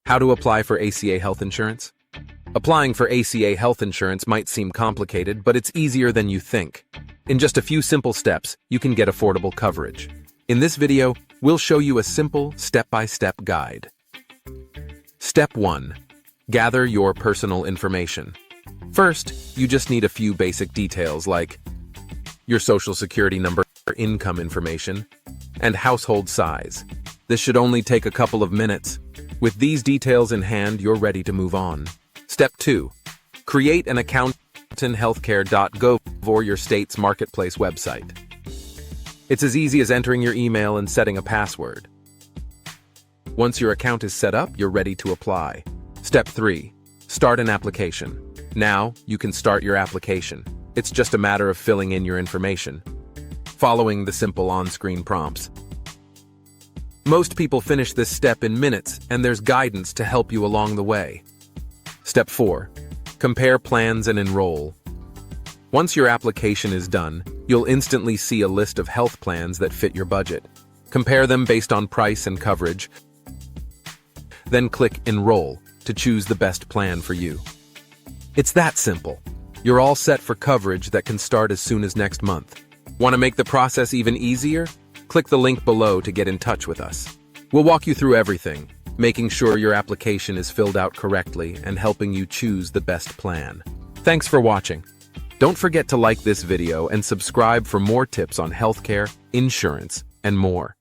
How to apply for ACA health insurance? Applying for ACA health insurance might seem complicated, but it's easier than you think. In just a few simple steps, you can get affordable coverage. In this video, we'll show you a simple, step-by-step guide. Step 1. Gather your personal information. First, you just need a few basic details like your social security number, income information, and household size. This should only take a couple of minutes. With these details in hand, you're ready to move on. Step 2. Create an account in Healthcare.gov or your state's marketplace website. It's as easy as entering your email and setting a password. Once your account is set up, you're ready to apply. Step 3. Start an application. Now, you can start your application. It's just a matter of filling in your information, following the simple on-screen prompts. Most people finish this step in minutes, and there's guidance to help you along the way. Step 4. Compare plans and enroll. Once your application is done, you'll instantly see a list of health plans that fit your budget. Compare them based on price and coverage. Then click Enroll to choose the best plan for you. It's that simple. You're all set for coverage that can start as soon as next month. Want to make the process even easier? Click the link below to get in touch with us. We'll walk you through everything, making sure your application is filled out correctly and helping you choose the best plan. Thanks for watching. Don't forget to like this video and subscribe for more tips on healthcare, insurance, and more.